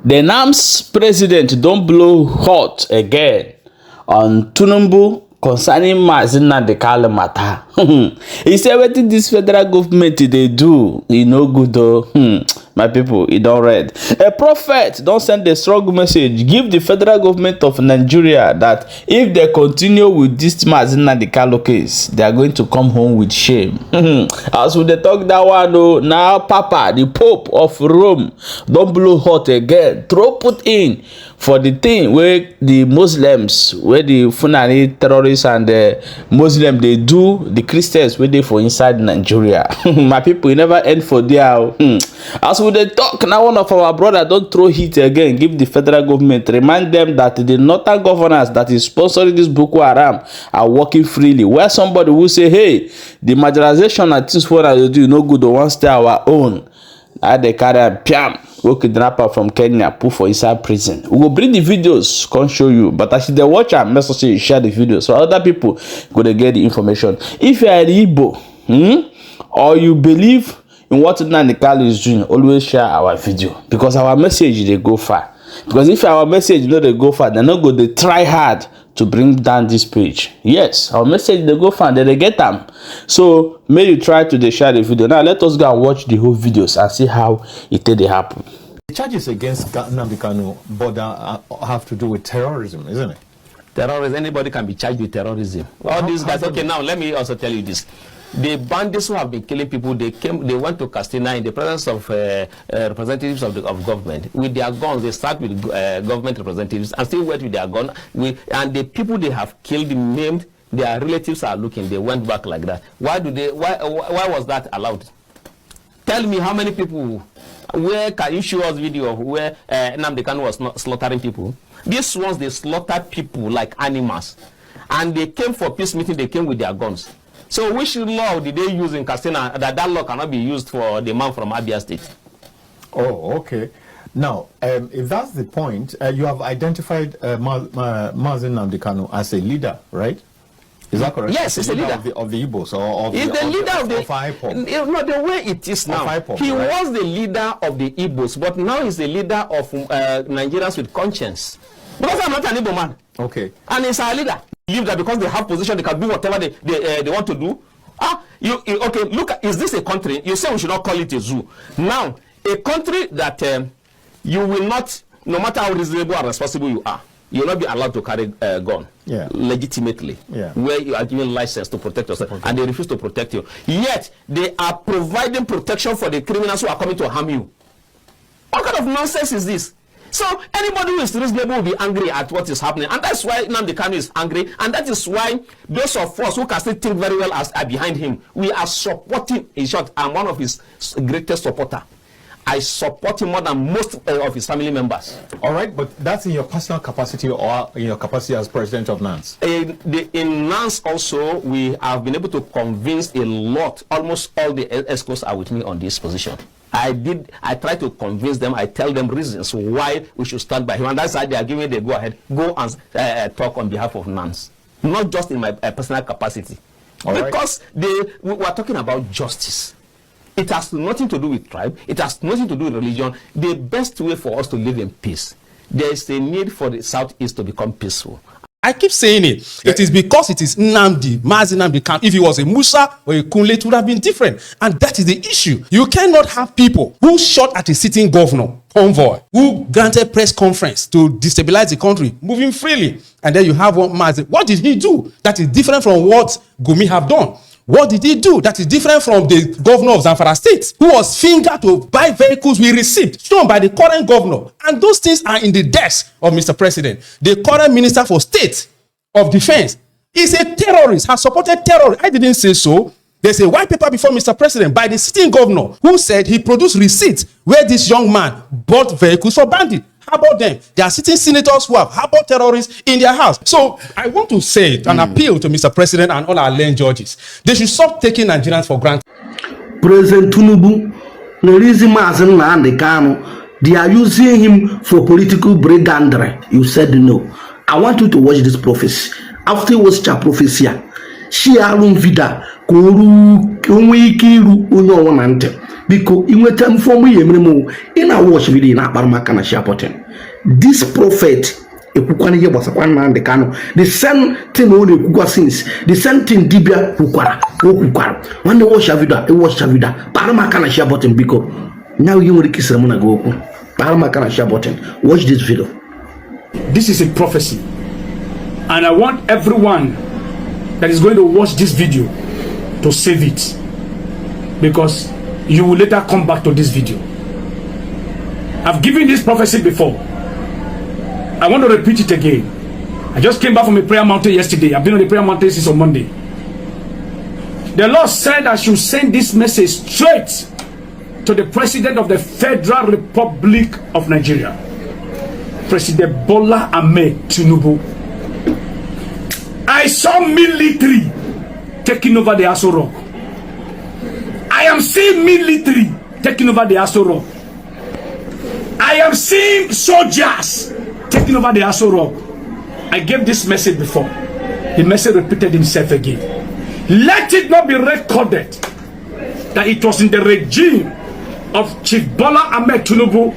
The NAM's president don't blow hot again on Tinubu concerning Nnamdi Kanu matter. He said wetin this federal government they do, e no good though. My people, e don read. A prophet don send a strong message give the federal government of Nigeria that if they continue with this Nnamdi Kanu case, they are going to come home with shame. As we dey talk that one, oh, now Papa, the Pope of Rome, don blow hot again. Throw put in for the thing where the Muslims, where the Fulani terrorists and the Muslims they do, the Christians where they for inside Nigeria. My people, e never end for there. As we dey talk now, one of our brother don't throw heat again, give the federal government, remind them that the northern governors that is sponsoring this Boko Haram are working freely. Where somebody will say, hey, the marginalization and things what I do no good, don't want to stay our own. I dey carry am piam go kidnapper from Kenya, put for inside prison. We will bring the videos, can't show you, but as they watch am, make sure you share the video so other people go to get the information. If you are an Igbo, or you believe in what Nnamdi Kanu is doing, always share our video because our message they go far. Because if our message no they go far, they're not going to try hard to bring down this page. Yes, our message they go far, they get them. So may you try to share the video. Now let us go and watch the whole videos and see how it did happen. The charges against Nnamdi Kanu border have to do with terrorism, isn't it? Terrorism, anybody can be charged with terrorism. All these guys. Okay, now let me also tell you this. The bandits who have been killing people, they went to Castina in the presence of representatives of government with their guns. They start with government representatives and still went with their gun. And the people they have killed, maimed, their relatives are looking. They went back like that. Why was that allowed? Tell me how many people. Where can you show us video of where Nnamdi Kanu was not slaughtering people? These ones they slaughtered people like animals, and they came for peace meeting. They came with their guns. So which law did they use in Castina that law cannot be used for the man from Abia State? Oh, okay. Now, if that's the point, you have identified Nnamdi Kanu as a leader, right? Is that correct? Yes, he's a leader of the Igbos or of the leader of IPOB. No, the way it is now. IPOB, he right? was the leader of the Igbos, but now he's the leader of Nigerians with conscience. Because I'm not an Igbo man. Okay. And he's our leader. Believe that because they have position, they can do whatever they want to do. Okay, look, is this a country? You say we should not call it a zoo. Now, a country that you will not, no matter how reasonable or responsible you are, you will not be allowed to carry a gun legitimately, where you are given license to protect yourself, and they refuse to protect you. Yet, they are providing protection for the criminals who are coming to harm you. What kind of nonsense is this? So anybody who is reasonable will be angry at what is happening, and that's why Nnamdi Kanu is angry, and that is why those of us who can still think very well are behind him. We are supporting. In short, I'm one of his greatest supporters. I support him more than most of his family members. All right, but that's in your personal capacity or in your capacity as president of NANS? In NANS also, we have been able to convince a lot. Almost all the ESCOs are with me on this position. I try to convince them. I tell them reasons why we should stand by him, and that's why they are giving the go ahead. Go and talk on behalf of NANS, not just in my personal capacity. All because we are talking about justice. It has nothing to do with tribe. It has nothing to do with religion. The best way for us to live in peace. There is a need for the Southeast to become peaceful. I keep saying it. It is because it is Nnamdi Kanu. If he was a Musa or a Kunle, it would have been different. And that is the issue. You cannot have people who shot at a sitting governor, convoy, who granted press conference to destabilize the country, moving freely. And then you have one Mazi. What did he do that is different from what Gumi have done? What did he do that is different from the governor of Zamfara State, who was fingered to buy vehicles we received, shown by the current governor? And those things are in the desk of Mr. President. The current Minister for State of Defense is a terrorist, has supported terror. I didn't say so. There's a white paper before Mr. President by the sitting governor who said he produced receipts where this young man bought vehicles for bandits. How about them? There are sitting senators who have harbored terrorists in their house. So I want to say an appeal to Mr. President and all our land judges. They should stop taking Nigerians for granted. President Tinubu, the reason Nnamdi Kanu, they are using him for political brigandry. You said no. I want you to watch this prophecy. After you watch your prophecy, she alone vida because Because in what time for me, in a watch video, na Baramaka na share button. This prophet, Ekukwani was a one man the cano. The same thing only Kukwa since. The same thing Dibia Kukwara. When they watch Shavida, they watch Shavida. Baramaka na share button because now you will kiss Ramona go. Baramaka na share button. Watch this video. This is a prophecy. And I want everyone that is going to watch this video to save it. Because you will later come back to this video. I've given this prophecy before. I want to repeat it again. I just came back from a prayer mountain yesterday. I've been on the prayer mountain since on Monday. The Lord said I should send this message straight to the President of the Federal Republic of Nigeria, President Bola Ahmed Tinubu. I saw military taking over the Aso Rock. I am seeing military taking over the Aso Rock. I am seeing soldiers taking over the Aso Rock. I gave this message before. The message repeated himself again. Let it not be recorded that it was in the regime of Chief Bola Ahmed Tinubu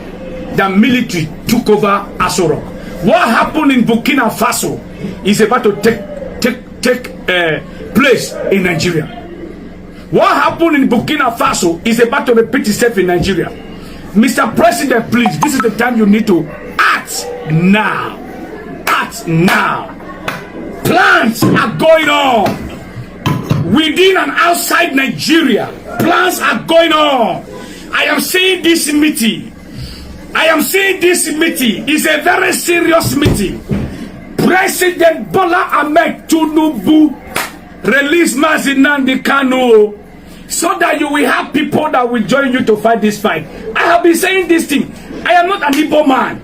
that military took over Aso Rock. What happened in Burkina Faso is about to take place in Nigeria. What happened in Burkina Faso is about to repeat itself in Nigeria. Mr. President, please, this is the time you need to act now. Act now. Plans are going on within and outside Nigeria. Plans are going on. I am seeing this meeting. I am seeing this meeting is a very serious meeting. President Bola Ahmed Tinubu release Nnamdi Kanu so that you will have people that will join you to fight this fight. I have been saying this thing. I am not an Igbo man.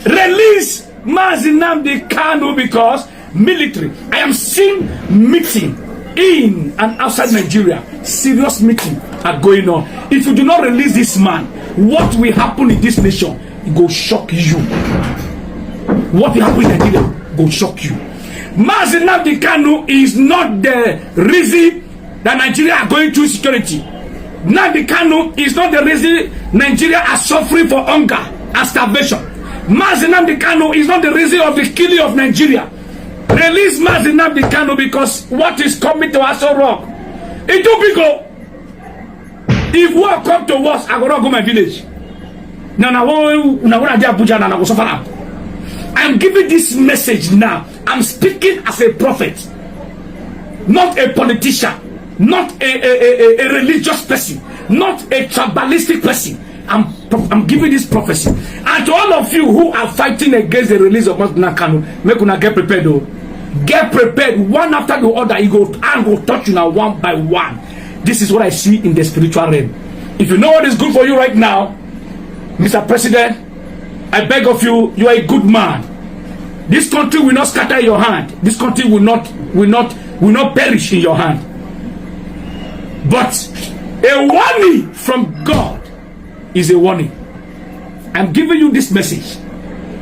Release Nnamdi Kanu because military. I am seeing meeting in and outside Nigeria. Serious meeting are going on. If you do not release this man, what will happen in this nation? It will shock you. What will happen in Nigeria will shock you. Nnamdi Kanu is not the reason that Nigeria are going through security. Nnamdi Kanu is not the reason Nigeria are suffering for hunger and starvation. Nnamdi Kanu is not the reason of the killing of Nigeria. Release Nnamdi Kanu because what is coming to Aso Rock? It will be go. If war come to us, I will not go my village. I am giving this message now. I'm speaking as a prophet, not a politician, not a religious person, not a tribalistic person. I'm giving this prophecy. And to all of you who are fighting against the release of Nnamdi Kanu, make una get prepared though. Get prepared. One after the other, he go and go touch you now one by one. This is what I see in the spiritual realm. If you know what is good for you right now, Mr. President, I beg of you, you are a good man. This country will not scatter in your hand. This country will not perish in your hand. But a warning from God is a warning. I'm giving you this message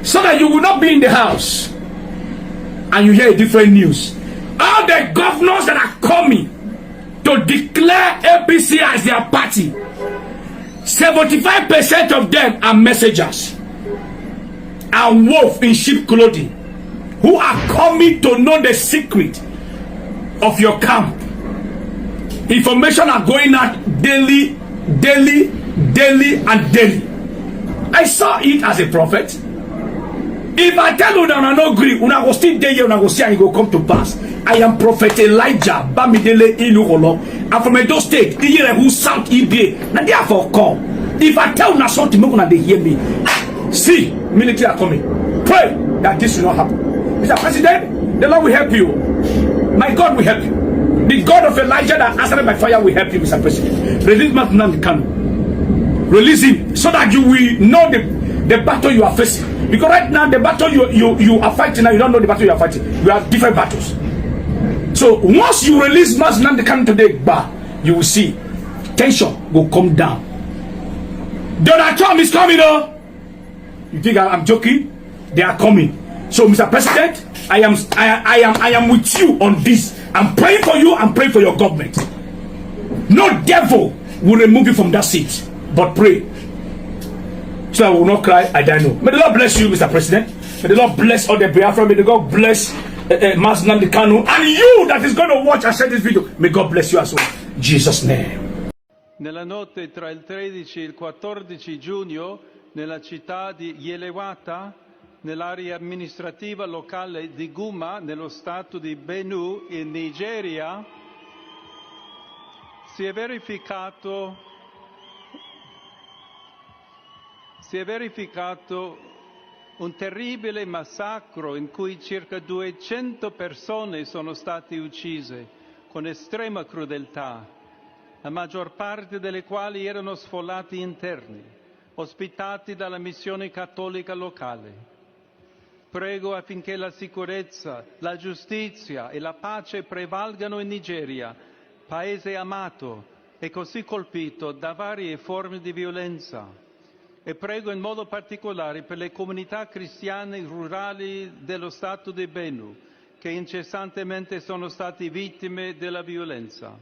so that you will not be in the house and you hear a different news. All the governors that are coming to declare APC as their party, 75% of them are messengers and wolf in sheep clothing who are coming to know the secret of your camp. Information are going out daily and daily. I saw it as a prophet. If I tell you that I no agree, una go still dey here, una go see and it go come to pass. I am Prophet Elijah Bamidele Iluholo. I'm from Edo State. The year who South EBA. Now therefore come. If I tell you something, make una dey hear me. See, military are coming. Pray that this will not happen. Mr. President, the Lord will help you. My God will help you. The God of Elijah that answered by fire will help you, Mr. President. Release Nnamdi Kanu. Release him so that you will know the battle you are facing. Because right now the battle you are fighting now, you don't know the battle you are fighting. You have different battles. So once you release Nnamdi Kanu today, you will see tension will come down. Donald Trump is coming though. You think I'm joking? They are coming. So Mr. President, I am with you on this. I'm praying for you. I'm praying for your government. No devil will remove you from that seat. But pray. So I will not cry, I don't know. May the Lord bless you, Mr. President. May the Lord bless all the Biafra. May the God bless Mazi Nnamdi Kanu. And you that is going to watch and share this video, may God bless you as well. In Jesus' name. Nella notte tra il 13 e il 14 giugno, nella città di Yelewata, nell'area amministrativa locale di Guma, nello stato di Benue, in Nigeria, si è verificato un terribile massacro in cui circa 200 persone sono state uccise con estrema crudeltà, la maggior parte delle quali erano sfollati interni, ospitati dalla missione cattolica locale. Prego affinché la sicurezza, la giustizia e la pace prevalgano in Nigeria, paese amato e così colpito da varie forme di violenza. E prego in modo particolare per le comunità cristiane rurali dello Stato di Benue, che incessantemente sono stati vittime della violenza.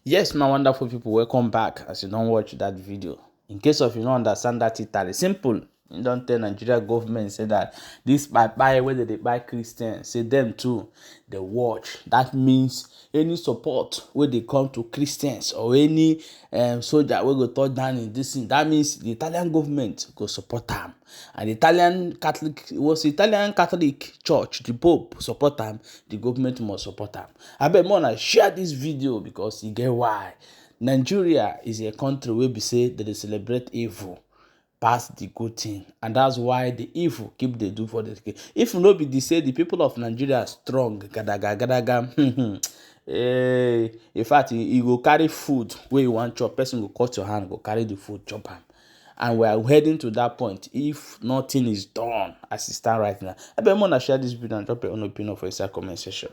Yes, my wonderful people, welcome back. As you don't watch that video, in case of you don't understand that Italy, simple. You don't tell Nigeria government say that this buy whether they buy Christians, say them too, they watch. That means any support where they come to Christians or any soldier will go touch down in this thing. That means the Italian government go support them, and the Italian Catholic Church, the Pope support them. The government must support them. I bet more share this video because you get why. Nigeria is a country where we say that they celebrate evil pass the good thing, and that's why the evil keep they do for the king. If no be the say the people of Nigeria are strong, gadaga, in fact, you go carry food where you want chop, person go cut your hand, go carry the food, chop am. And we are heading to that point if nothing is done as it stand right now. I bet more share this video and drop your own opinion for inside comment section.